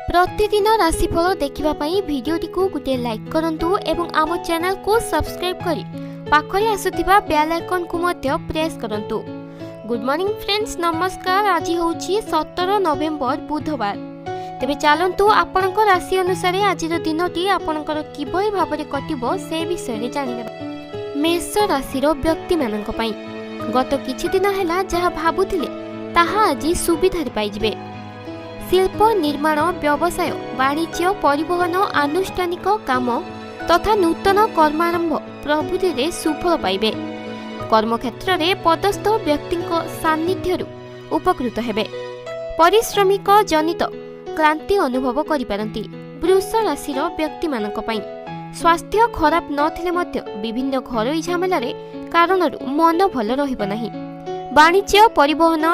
प्रतिदिन राशिफल देखिबा पई भिडियोटी को गुटे लाइक करंतु एवं आम चैनल को सब्सक्राइब करी पाखरे आसुथिबा बेल आइकन को मध्य प्रेस करंतु। गुड मॉर्निंग फ्रेंड्स, नमस्कार। आज होउची 17 नवेम्बर बुधवार। तेबे चलंतु आपनक राशि अनुसार आज दिनटी आपनकर किबई भाबरे कटिबो से विषय रे जानिबा। मेष राशि रो व्यक्ति मानक पई गत किछि दिन हैला जहा भाबुथिले ताहा आज सुविधा रे पाई जिवे। शिल्प निर्माण, व्यवसाय, वाणिज्य, परिवहन, आनुष्ठानिक काम तथा नूतन कर्मारंभ प्रभृति रे सुफल पाइबे। कर्मक्षेत्र रे पदस्थ व्यक्ति सान्निध्यरु उपकृत हेबे। परिश्रमिक जनित क्लांति अनुभव करि पारंती। वृष राशि रो व्यक्ति मानक पई स्वास्थ्य खराब नथिले मध्य विभिन्न घरोई झमेला रे कारणरु मन भल रहिबो नाही। वाणिज्य, परिवहन,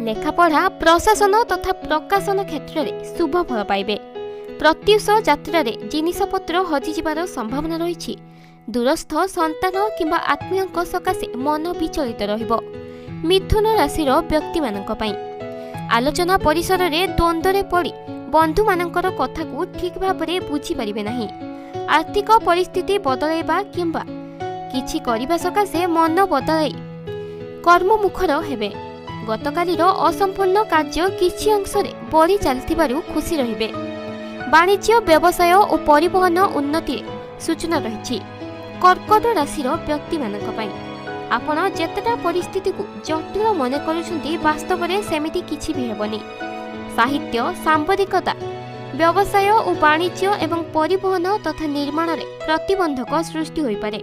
लेखापढ़ा, प्रशासन तथा प्रकाशन क्षेत्र में शुभ फल पाइबे। प्रत्युष यात्रा रे जिनिसपत्र हजि जिबार संभावना रही। दूरस्थ संतान किंबा आत्मीय सकाशे मन विचलित रहिबो। मिथुन राशि रो व्यक्ति मानक पई आलोचना परिसर रे द्वंद्व रे पड़ी बंधु मानकर कथा को ठीक भाव रे बुझी परिबे नाही। आर्थिक परिस्थिति बदलाइबा किंबा किछि करिबा सकाशे मन बदलाई कर्ममुखर हेबे। गतकालीर असंपूर्ण कार्य किछि अंशरे बढ़ी चलथिबारु खुशी रहिबे। वाणिज्य, व्यवसाय और परिवहन उन्नति सूचना रही। कर्कट राशि व्यक्ति मानक पई आपण जेतेटा परिस्थिति को जटिल मन करूछंती वास्तव में सेमिति किछि भी हेबनी। साहित्य, सांबादिकता, व्यवसाय और वाणिज्य एवं परिवहन तथा निर्माण रे प्रतिबंधक सृष्टि होई पारे।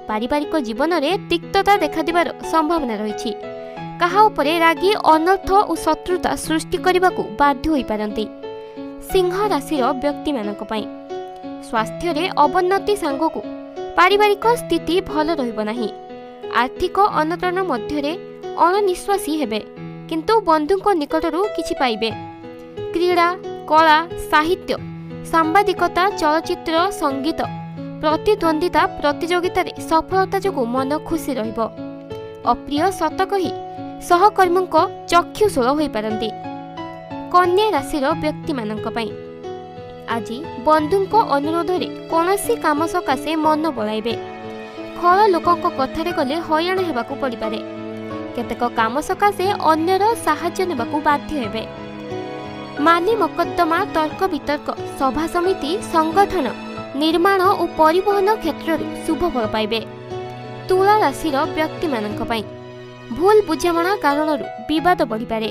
पारिवारिक जीवन में तिक्तता देखा दिबार संभावना रही। कहा उपरे रागी अनर्थ और शत्रुता सृष्टि करने को बाध्य होई पारंती। सिंह राशि व्यक्ति मानक पई स्वास्थ्य रे अवनति सांगको पारिवारिक स्थिति भल रहिबो नाही। आर्थिक अनटन मध्य रे अणनिश्वासी हेबे किंतु बंधुको निकटरू किछि पाइबे। क्रीड़ा, कला, साहित्य, सांबादिकता, चलचित्र, संगीत, प्रतिद्वंदिता प्रतियोगिता रे सफलता जोगु मन खुशी रहिबो। अप्रिय सत कही सहकर्मी चक्षुशूल होई पारंती। कन्या राशि व्यक्ति मानक पई आज बंधुको अनुरोध रे कोनोसी काम सकाशे मन बळाइबे। खल लोकक कथारे गले हयराण हेबाकू पड़ी पारे। केतेक काम सकाशे अन्यर साहाय्य नेबाकू बाध्य हेबे। माली मकद्दमा, तर्क वितर्क, सभा समिति, संगठन, निर्माण और परिवहन क्षेत्र शुभ फल पाइबे। तुला राशि व्यक्ति मानक पई भूल बुझामणा कारण विवाद बढ़ी पारे।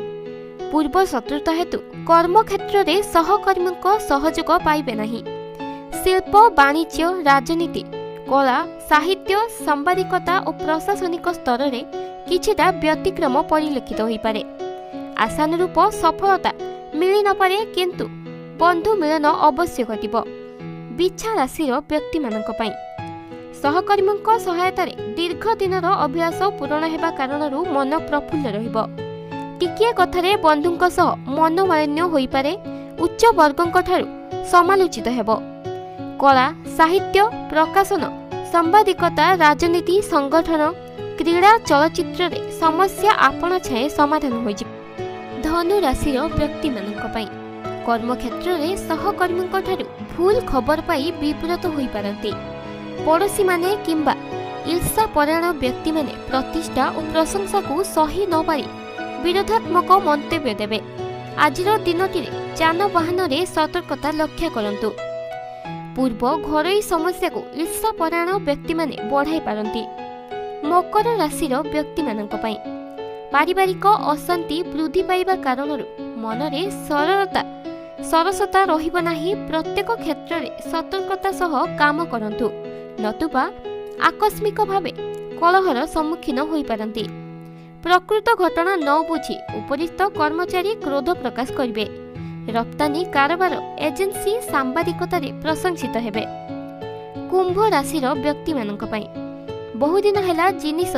पूर्व शत्रुता हेतु कर्म क्षेत्र में सहकर्मी सहयोग पाइबे नहीं। शिल्प, वाणिज्य, राजनीति, कला, साहित्य, सांबादिकता और प्रशासनिक स्तर में किछिटा व्यतिक्रम परिलक्षित होई पारे। आशानुरूप सफलता मिली न पारे किंतु बंधु मिलन अवश्य घटिबो। बिछा राशि व्यक्ति मानक पई सहकर्मी सहायता दीर्घ दिन अभ्यास पूरण हेबा कारणरू मन प्रफुल्ल रहिबो। टिकिए कथारे बंधुंक सह मनोमालिन्य होई पारे। उच्च वर्गंक ठारू समालोचित हेबो। कला, साहित्य, प्रकाशन, सांबादिकता, राजनीति, संगठन, क्रीड़ा, चलचित्र रे समस्या आपण छाए समाधान होई जिवो। धनु राशि व्यक्ति मानक पई कर्मक्षेत्र रे सहकर्मी ठारू भूल खबर पाई विब्रत होई पारंती। पड़ोशी माने किंबा ईर्षा परायण व्यक्ति माने प्रतिष्ठा और प्रशंसा को सही न पारी विरोधात्मक मंतव्य देवे। आजिर दिनटी जानवाहन रे सतर्कता लक्ष्य करंतु। पूर्व घरोई समस्या को ईर्षा परायण व्यक्ति माने बढ़ाई पारंती। मकर राशि व्यक्ति मानक पई पारिवारिक अशांति वृद्धि पाइबा कारणरू मनरे सरसता रहिबो नाही। प्रत्येक क्षेत्र में सतर्कता सह काम करंतु नतुबा आकस्मिक भावे कलहर सम्मुखीन होई पारंती। प्रकृत घटना न बुझी उपरिस्थ कर्मचारी क्रोध प्रकाश करिवे। रप्तानी, कारोबार, एजेंसी, सांबादिकता रे प्रशंसित हेबे। कुंभ राशि व्यक्ति मानक पई बहुदिन हैला जिनिस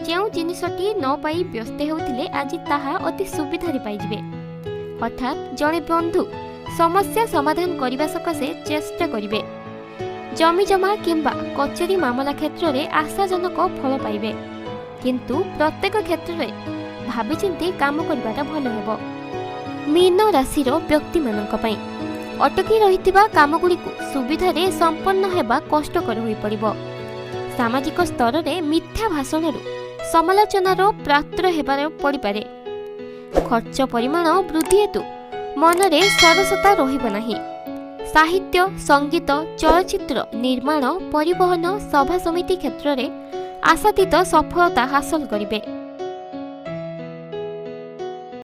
जेउ जिनिसटी न पाई व्यस्त हेउथिले आज ताहा अति सुविधा रे पाई जिवे। हठात जणे बंधु समस्या समाधान करने सकाशे चेष्टा करिवे। जमीजमा किंबा कचेरी मामला क्षेत्र में आशाजनक फल पाइबे किंतु प्रत्येक क्षेत्र में भावी चिंती काम करबाटा भल हेबो। मीन राशिर व्यक्ति मानक पई अटकी रहिथिबा कामगुड़िकु सुविधारे संपन्न हेबा कष्टकर होई पड़िबो। सामाजिक स्तर रे मिथ्या भाषणरू समालोचनार पात्र हेबार पड़िपारे। खर्च परिमाण वृद्धि हेतु मनरे सरसता रहिब नाही। साहित्य, संगीत, चलचित्र निर्माण, परिवहन, सभा समिति क्षेत्र में आशातीत सफलता हासिल करिबे।